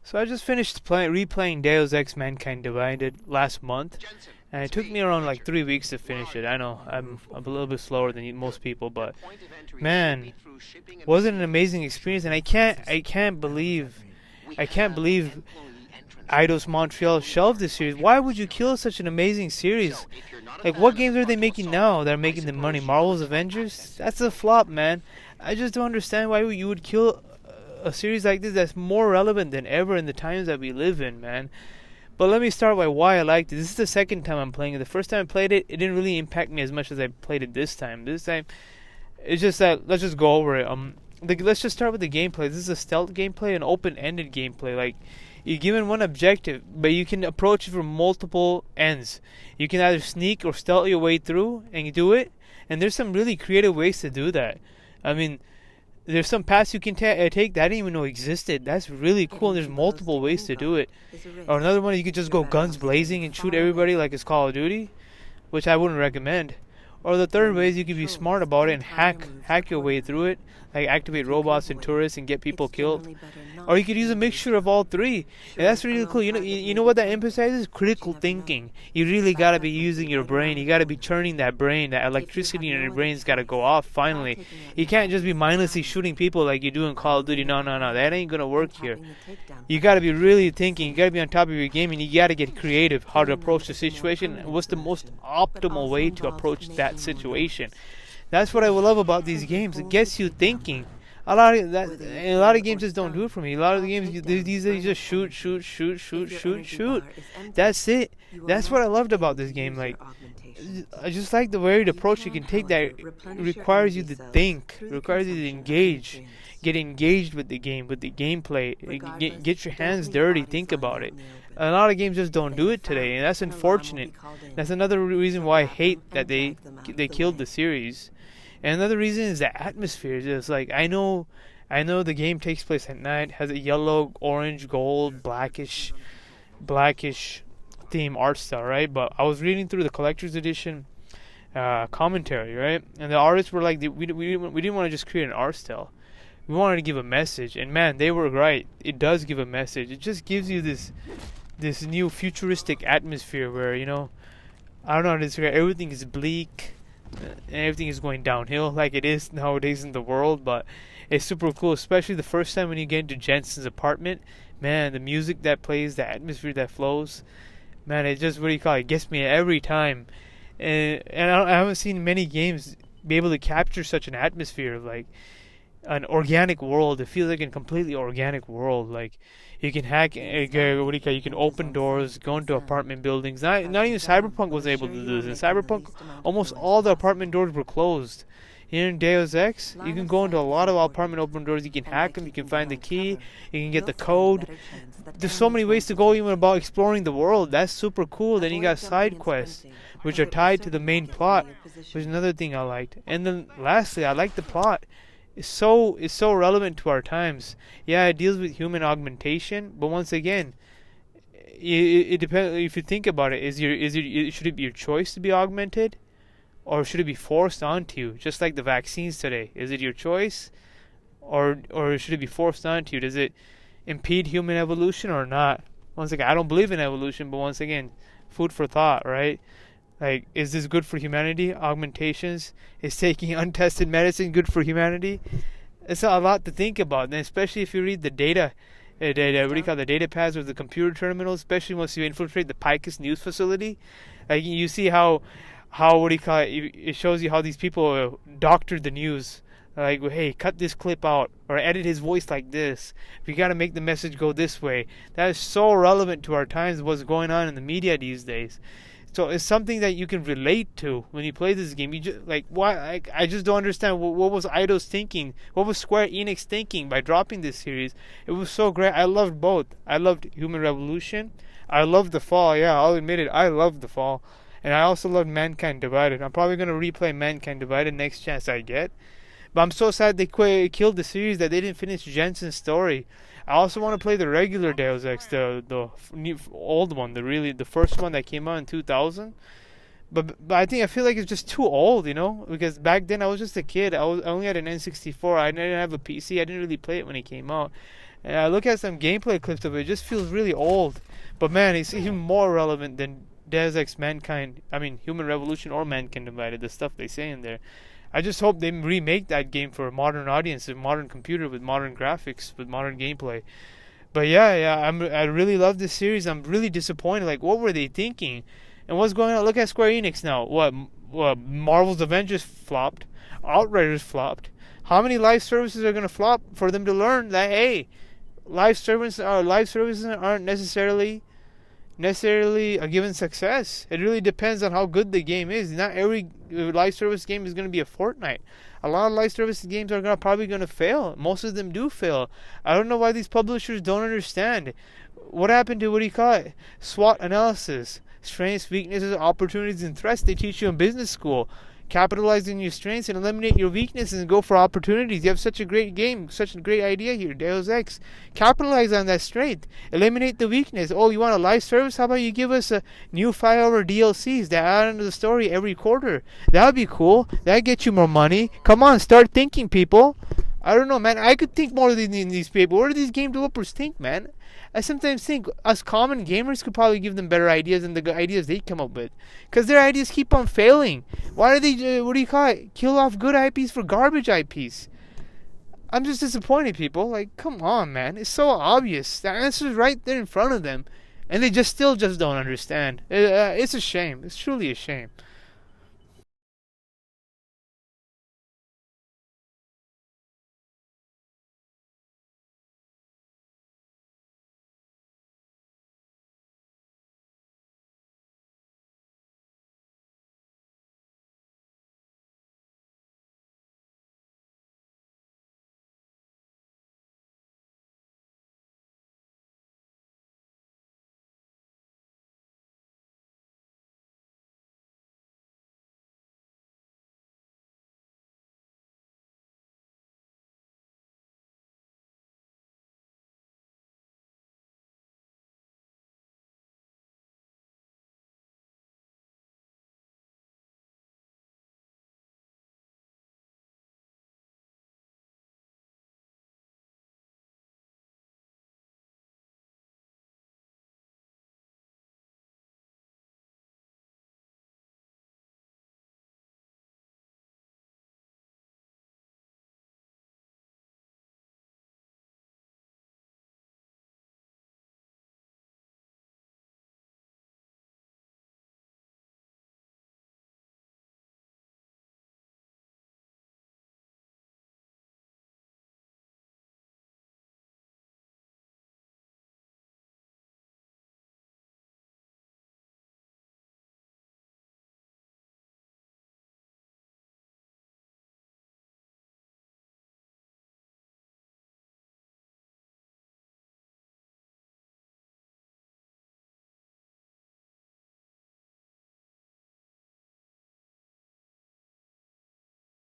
So I just finished replaying Deus Ex Mankind Divided last month, and it took me around like 3 weeks to finish it. I know I'm a little bit slower than most people, but man, was it an amazing experience? And I can't believe Eidos Montreal shelved this series. Why would you kill such an amazing series? Like, what games are they making now that are making the money? Marvel's Avengers? That's a flop, man. I just don't understand why you would kill a series like this that's more relevant than ever in the times that we live in, man. But let me start by why I liked it. This is the second time I'm playing it. The first time I played it, it didn't really impact me as much as I played it this time. This time, it's just that let's just go over it. Let's just start with the gameplay. This is a stealth gameplay, an open-ended gameplay. Like, you're given one objective, but you can approach it from multiple ends. You can either sneak or stealth your way through and you do it. And there's some really creative ways to do that. I mean, there's some paths you can take that I didn't even know existed. That's really cool, and there's multiple ways to do it. Or another one, you could just go guns blazing and shoot everybody like it's Call of Duty, which I wouldn't recommend. Or the third way is you can be smart about it and hack your way through it, like activate robots and tourists and get people killed. Or you could use a mixture of all three. And that's really cool. You know what that emphasizes? Critical thinking. You really gotta be using your brain. You gotta be churning that brain. That electricity in your brain's gotta go off finally. You can't just be mindlessly shooting people like you do in Call of Duty. No. That ain't gonna work here. You gotta be really thinking. You gotta be on top of your game, and you gotta get creative how to approach the situation. What's the most optimal way to approach that situation? That's what I love about these games. It gets you thinking. A lot of games just don't do it for me. A lot of the games these days just shoot. That's it. That's what I loved about this game. Like, I just like the varied approach you can take that requires you to think, requires you to engage, get engaged with the game, with the gameplay, get your hands dirty, think about it. A lot of games just don't do it today, and that's unfortunate. That's another reason why I hate that they killed the series. And another reason is the atmosphere. Just like I know the game takes place at night, has a yellow, orange, gold, blackish theme art style, right? But I was reading through the collector's edition commentary, right? And the artists were like, we didn't want to just create an art style. We wanted to give a message, and man, they were right. It does give a message. It just gives you this new futuristic atmosphere where I don't know how to describe. Everything is bleak. And everything is going downhill like it is nowadays in the world, but it's super cool, especially the first time when you get into Jensen's apartment. Man, the music that plays, the atmosphere that flows, man, it just, it gets me every time. And I haven't seen many games be able to capture such an atmosphere, like an organic world. It feels like a completely organic world. Like, you can hack, you can open doors, go into apartment buildings. Not even Cyberpunk was able to do this. In Cyberpunk, almost all the apartment doors were closed. Here in Deus Ex, you can go into a lot of apartment open doors. You can hack them, you can find the key, you can get the code. There's so many ways to go even about exploring the world. That's super cool. Then you got side quests, which are tied to the main plot, which is another thing I liked. And then lastly, I like the plot. It's so relevant to our times. Yeah, it deals with human augmentation, but once again, it depends. If you think about it, should it be your choice to be augmented, or should it be forced onto you? Just like the vaccines today, is it your choice, or should it be forced onto you? Does it impede human evolution or not? Once again, I don't believe in evolution, but once again, food for thought, right? Like, is this good for humanity? Augmentations? Is taking untested medicine good for humanity? It's a lot to think about, and especially if you read the data, what do you call the data pads with the computer terminals, especially once you infiltrate the Picus News facility. Like, you see how what do you call it? It shows you how these people doctored the news. Like, hey, cut this clip out, or edit his voice like this. We got to make the message go this way. That is so relevant to our times, what's going on in the media these days. So it's something that you can relate to when you play this game. You just, like, why? I just don't understand what was Eidos thinking. What was Square Enix thinking by dropping this series? It was so great. I loved both. I loved Human Revolution. I loved The Fall. Yeah, I'll admit it. I loved The Fall. And I also loved Mankind Divided. I'm probably going to replay Mankind Divided next chance I get. But I'm so sad they killed the series that they didn't finish Jensen's story. I also want to play the regular Deus Ex, the old one, the first one that came out in 2000. But I feel like it's just too old, because back then I was just a kid. I only had an N64. I didn't have a PC. I didn't really play it when it came out. And I look at some gameplay clips of it. It just feels really old. But man, it's even more relevant than Deus Ex Mankind. I mean, Human Revolution or Mankind Divided. The stuff they say in there. I just hope they remake that game for a modern audience, a modern computer with modern graphics, with modern gameplay. But yeah, I really love this series. I'm really disappointed. Like, what were they thinking? And what's going on? Look at Square Enix now. What Marvel's Avengers flopped. Outriders flopped. How many live services are gonna flop for them to learn that hey, live services aren't necessarily a given success. It really depends on how good the game is. Not every live service game is going to be a Fortnite. A lot of live service games are probably going to fail. Most of them do fail. I don't know why these publishers don't understand. What happened to, what do you call it? SWOT analysis. Strengths, weaknesses, opportunities, and threats they teach you in business school. Capitalize on your strengths and eliminate your weaknesses and go for opportunities. You have such a great game, such a great idea here, Deus Ex. Capitalize on that strength. Eliminate the weakness. Oh, you want a live service? How about you give us a new 5-hour DLCs that add into the story every quarter? That would be cool. That'd get you more money. Come on, start thinking, people. I don't know, man. I could think more than these people. What do these game developers think, man? I sometimes think us common gamers could probably give them better ideas than the ideas they come up with. Because their ideas keep on failing. Why do they, what do you call it? Kill off good IPs for garbage IPs. I'm just disappointed, people. Like, come on, man. It's so obvious. The answer's right there in front of them. And they still don't understand. It's a shame. It's truly a shame.